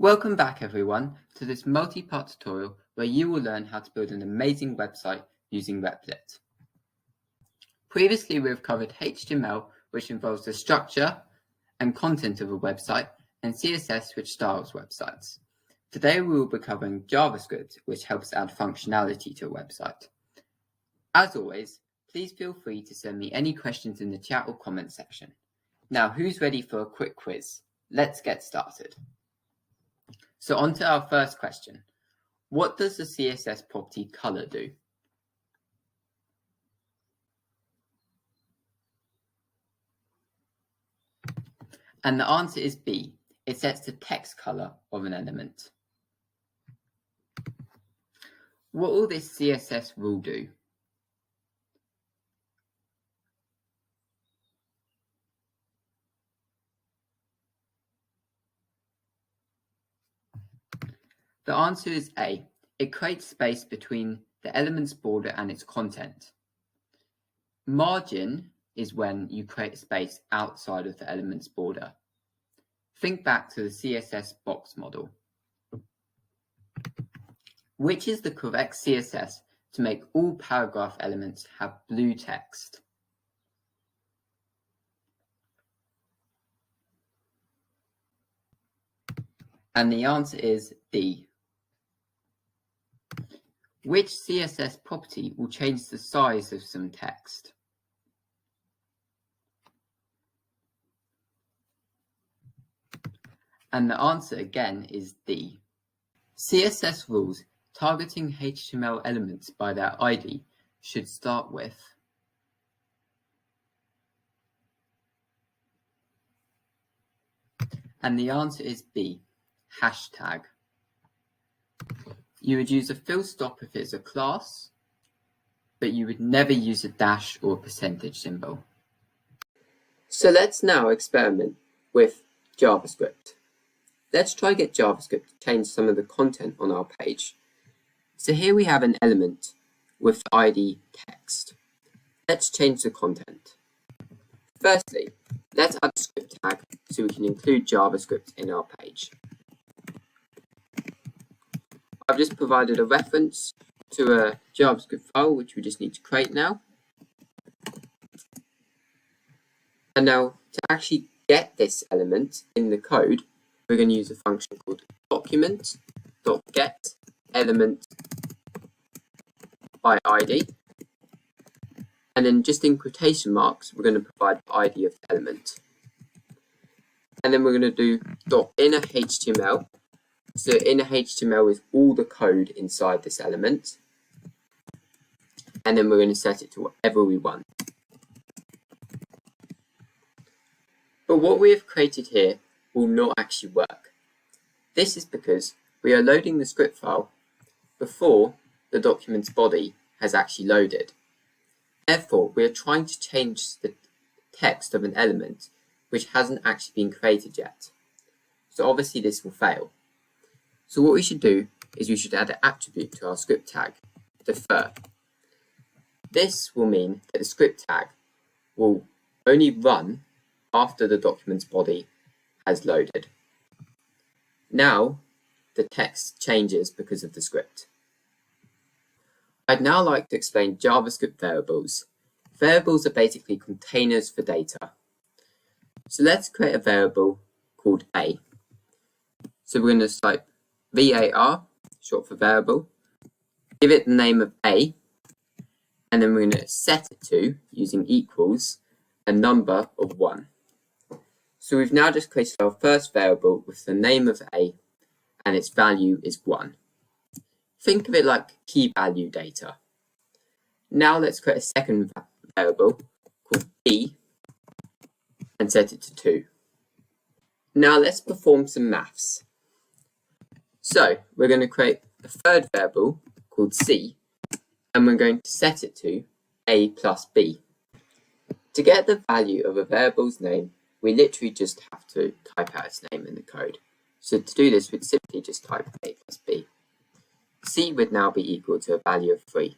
Welcome back everyone to this multi-part tutorial where you will learn how to build an amazing website using Replit. Previously we've covered HTML, which involves the structure and content of a website, and CSS, which styles websites. Today we will be covering JavaScript, which helps add functionality to a website. As always, please feel free to send me any questions in the chat or comment section. Now, who's ready for a quick quiz? Let's get started. So on to our first question. What does the CSS property color do? And the answer is B. It sets the text color of an element. What will this CSS rule do? The answer is A. It creates space between the element's border and its content. Margin is when you create space outside of the element's border. Think back to the CSS box model. Which is the correct CSS to make all paragraph elements have blue text? And the answer is D. Which CSS property will change the size of some text? And the answer again is D. CSS rules targeting HTML elements by their ID should start with and the answer is B, hashtag. You would use a full stop if it's a class, but you would never use a dash or a percentage symbol. So let's now experiment with JavaScript. Let's try get JavaScript to change some of the content on our page. So here we have an element with the ID text. Let's change the content. Firstly, let's add a script tag so we can include JavaScript in our page. I've just provided a reference to a JavaScript file which we just need to create now. And now to actually get this element in the code, we're going to use a function called document.get element by ID. And then just in quotation marks, we're going to provide the ID of the element. And then we're going to do .inner HTML. So inner HTML is all the code inside this element. And then we're going to set it to whatever we want. But what we have created here will not actually work. This is because we are loading the script file before the document's body has actually loaded. Therefore, we are trying to change the text of an element which hasn't actually been created yet. So obviously this will fail. So what we should do is we should add an attribute to our script tag, defer. This will mean that the script tag will only run after the document's body has loaded. Now the text changes because of the script. I'd now like to explain JavaScript variables. Variables are basically containers for data. So let's create a variable called A. So we're going to type var, short for variable, give it the name of A, and then we're going to set it to, using equals, a number of 1. So we've now just created our first variable with the name of A, and its value is 1. Think of it like key value data. Now let's create a second variable called B and set it to 2. Now let's perform some maths. So we're going to create a third variable called C, and we're going to set it to A plus B. To get the value of a variable's name, we literally just have to type out its name in the code. So to do this, we'd simply just type A plus B. C would now be equal to a value of 3.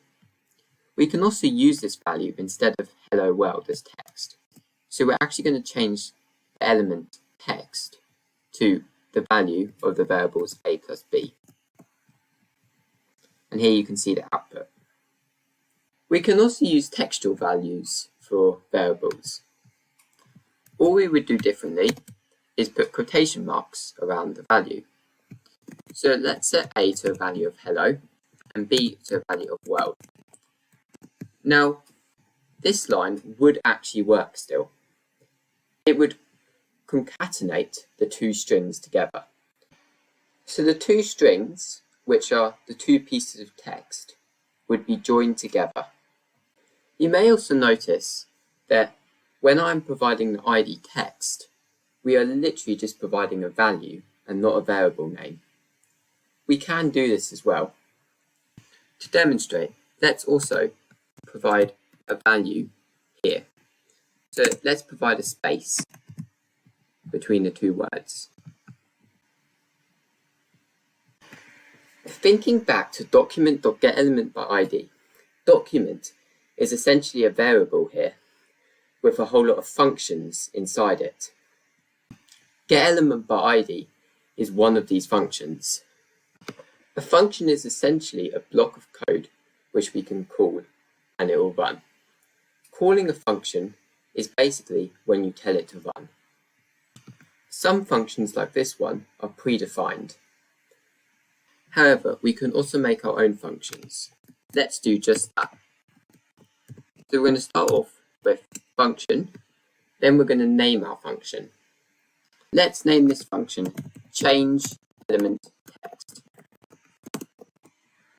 We can also use this value instead of hello world as text. So we're actually going to change the element text to the value of the variables a plus b. And here you can see the output. We can also use textual values for variables. All we would do differently is put quotation marks around the value. So let's set a to a value of hello and b to a value of world. Now, this line would actually work still. It would concatenate the two strings together. So the two strings, which are the two pieces of text, would be joined together. You may also notice that when I'm providing the ID text, we are literally just providing a value and not a variable name. We can do this as well. To demonstrate, let's also provide a value here. So let's provide a space between the two words. Thinking back to document.getElementById, document is essentially a variable here with a whole lot of functions inside it. GetElementById is one of these functions. A function is essentially a block of code which we can call and it will run. Calling a function is basically when you tell it to run. Some functions like this one are predefined. However, we can also make our own functions. Let's do just that. So we're going to start off with function, then we're going to name our function. Let's name this function change element text.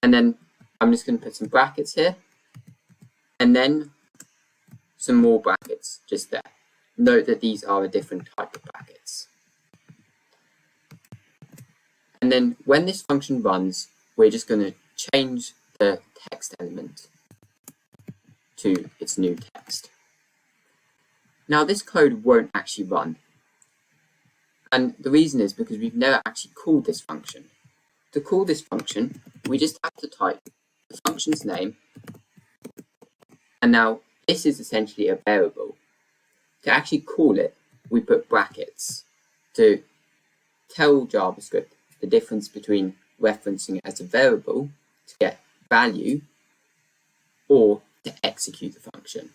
And then I'm just going to put some brackets here, and then some more brackets just there. Note that these are a different type of brackets. And then when this function runs, we're just going to change the text element to its new text. Now this code won't actually run. And the reason is because we've never actually called this function. To call this function, we just have to type the function's name. And now this is essentially a variable. To actually call it, we put brackets to tell JavaScript the difference between referencing it as a variable to get value or to execute the function.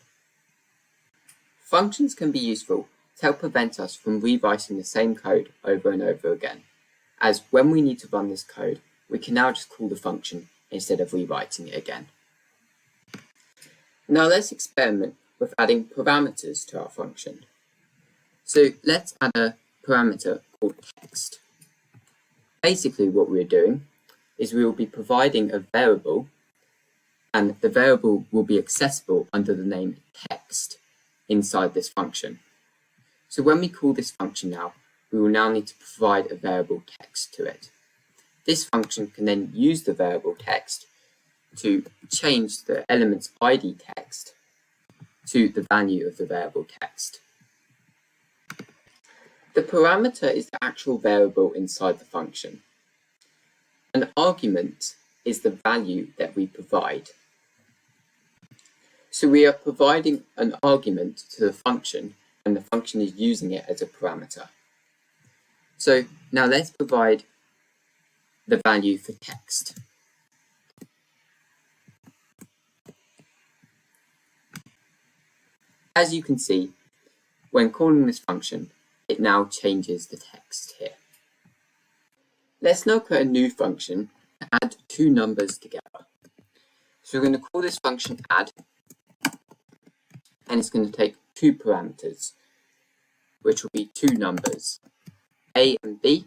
Functions can be useful to help prevent us from rewriting the same code over and over again, as when we need to run this code, we can now just call the function instead of rewriting it again. Now let's experiment with adding parameters to our function. So let's add a parameter called text. Basically what we're doing is we will be providing a variable, and the variable will be accessible under the name text inside this function. So when we call this function now, we will now need to provide a variable text to it. This function can then use the variable text to change the element's ID text to the value of the variable text. The parameter is the actual variable inside the function. An argument is the value that we provide. So we are providing an argument to the function, and the function is using it as a parameter. So now let's provide the value for text. As you can see, when calling this function, it now changes the text here. Let's now create a new function to add two numbers together. So we're going to call this function add, and it's going to take two parameters, which will be two numbers, a and b,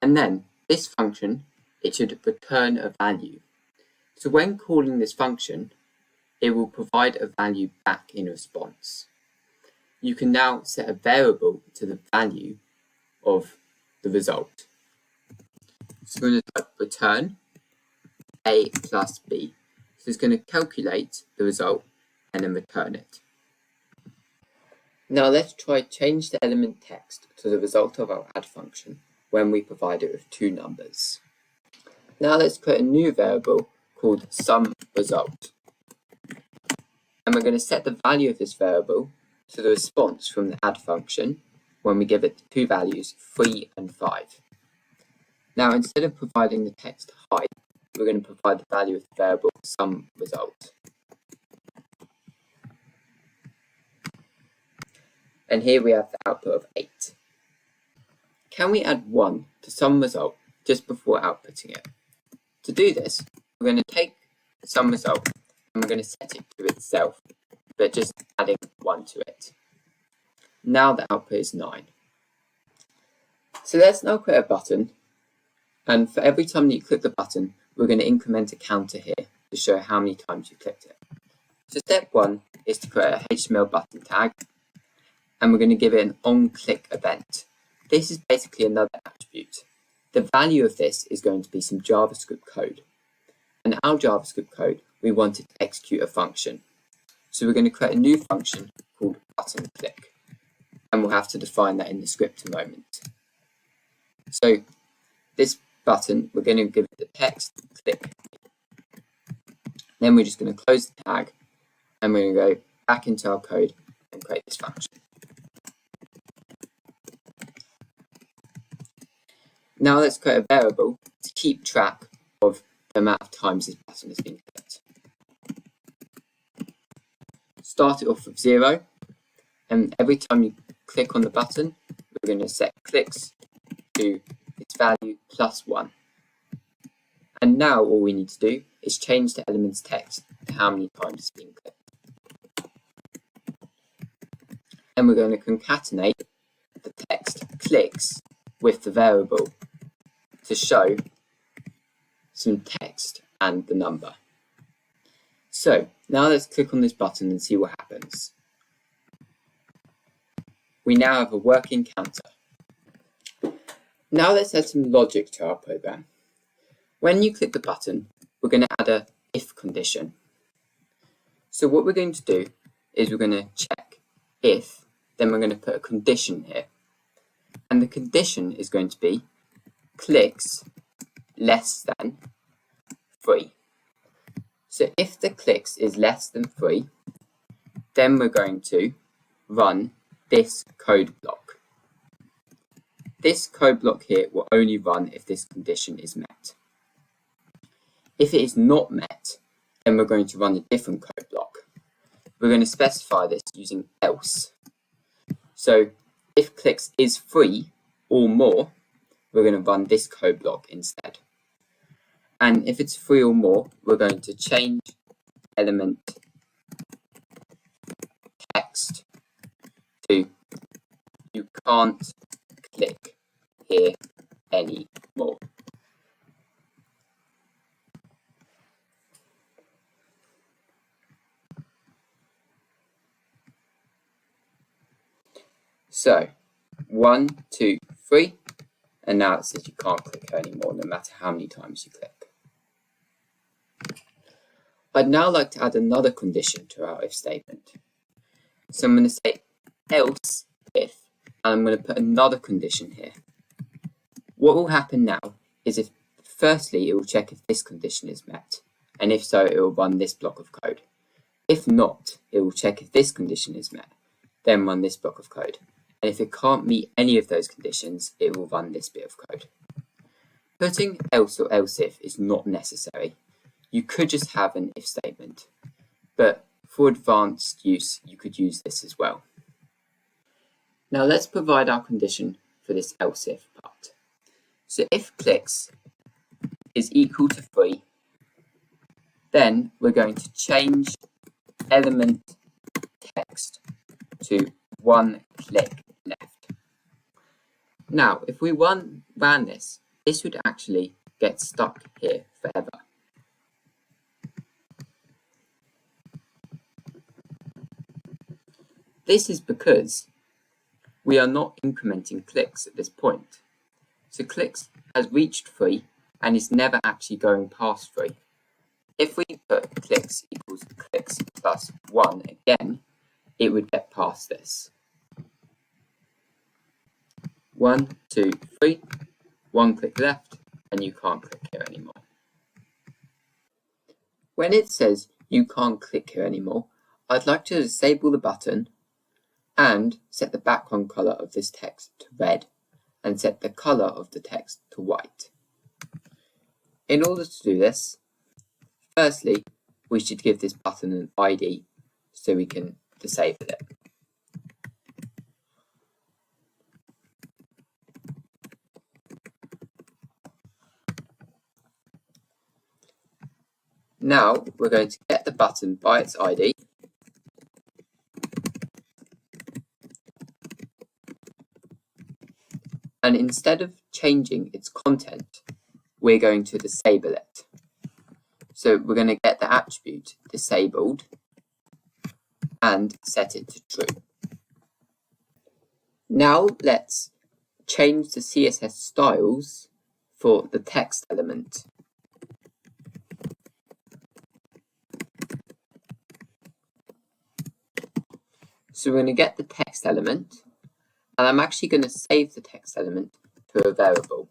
and then this function, it should return a value. So when calling this function, it will provide a value back in response. You can now set a variable to the value of the result. So we're going to type return a plus b. So it's going to calculate the result and then return it. Now let's try change the element text to the result of our add function when we provide it with two numbers. Now let's create a new variable called SumResult. And we're going to set the value of this variable to the response from the add function when we give it two values, 3 and 5. Now, instead of providing the text height, we're going to provide the value of the variable sum result. And here we have the output of 8. Can we add 1 to some result just before outputting it? To do this, we're going to take some result and we're going to set it to itself, but just adding 1 to it. Now the output is 9. So let's now create a button, and for every time that you click the button, we're going to increment a counter here to show how many times you clicked it. So step 1 is to create a HTML button tag, and we're going to give it an onClick event. This is basically another attribute. The value of this is going to be some JavaScript code. And our JavaScript code, we want it to execute a function. So we're going to create a new function called button click. And we'll have to define that in the script in a moment. So this button, we're going to give it the text click. Then we're just going to close the tag, and we're going to go back into our code and create this function. Now let's create a variable to keep track of the amount of times this button has been clicked. Start it off with 0, and every time you click on the button, we're going to set clicks to its value plus 1. And now all we need to do is change the element's text to how many times it's been clicked. And we're going to concatenate the text clicks with the variable to show some text and the number. So now let's click on this button and see what happens. We now have a working counter. Now let's add some logic to our program. When you click the button, we're going to add a if condition. So what we're going to do is we're going to check if, then we're going to put a condition here. And the condition is going to be clicks less than 3. So if the clicks is less than 3, then we're going to run this code block. This code block here will only run if this condition is met. If it is not met, then we're going to run a different code block. We're going to specify this using else. So if clicks is 3 or more, we're going to run this code block instead. And if it's 3 or more, we're going to change element text to you can't click here anymore. So 1, 2, 3. And now it says you can't click anymore, no matter how many times you click. I'd now like to add another condition to our if statement. So I'm going to say else if, and I'm going to put another condition here. What will happen now is if, firstly, it will check if this condition is met, and if so, it will run this block of code. If not, it will check if this condition is met, then run this block of code. And if it can't meet any of those conditions, it will run this bit of code. Putting else or else if is not necessary. You could just have an if statement, but for advanced use, you could use this as well. Now let's provide our condition for this else if part. So if clicks is equal to 3, then we're going to change element text to 1 click left. Now, if we ran this, this would actually get stuck here forever. This is because we are not incrementing clicks at this point. So clicks has reached 3 and is never actually going past 3. If we put clicks equals clicks plus 1 again, it would get past this. 1, 2, 3, 1 click left, and you can't click here anymore. When it says you can't click here anymore, I'd like to disable the button, and set the background color of this text to red, and set the color of the text to white. In order to do this, firstly, we should give this button an ID so we can disable it. Now we're going to get the button by its ID and instead of changing its content, we're going to disable it. So we're going to get the attribute disabled and set it to true. Now let's change the CSS styles for the text element. So we're going to get the text element, and I'm actually going to save the text element to a variable.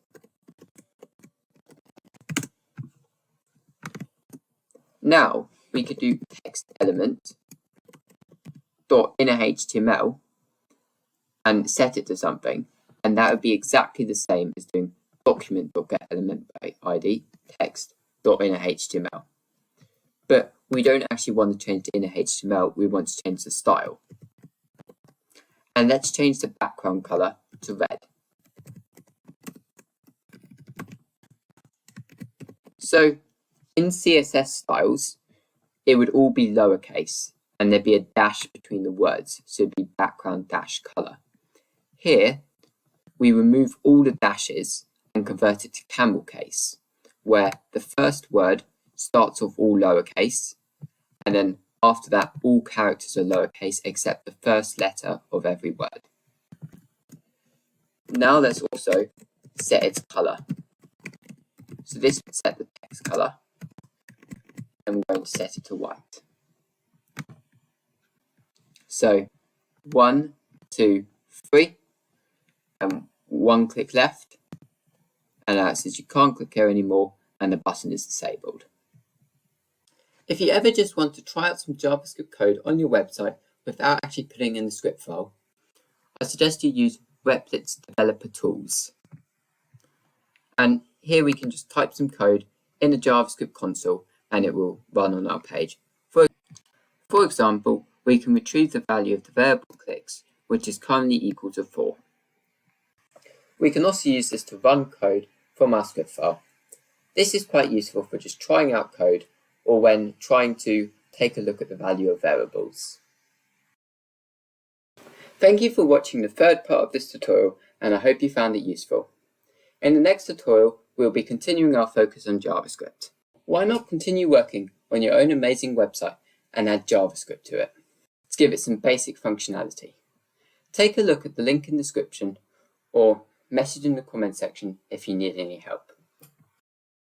Now we could do text element dot inner HTML and set it to something, and that would be exactly the same as doing document.getElement by ID text.inner HTML. But we don't actually want to change the inner HTML, we want to change the style. And let's change the background color to red. So in CSS styles, it would all be lowercase and there'd be a dash between the words, so it'd be background dash color. Here, we remove all the dashes and convert it to camel case, where the first word starts off all lowercase, and then after that, all characters are lowercase except the first letter of every word. Now let's also set its color. So this would set the text color, and we're going to set it to white. So 1, 2, 3, and one click left, and now it says you can't click here anymore, and the button is disabled. If you ever just want to try out some JavaScript code on your website without actually putting in the script file, I suggest you use Replit's developer tools. And here we can just type some code in the JavaScript console and it will run on our page. For example, we can retrieve the value of the variable clicks, which is currently equal to 4. We can also use this to run code from our script file. This is quite useful for just trying out code or when trying to take a look at the value of variables. Thank you for watching the third part of this tutorial, and I hope you found it useful. In the next tutorial, we'll be continuing our focus on JavaScript. Why not continue working on your own amazing website and add JavaScript to it? Let's give it some basic functionality. Take a look at the link in the description or message in the comment section if you need any help.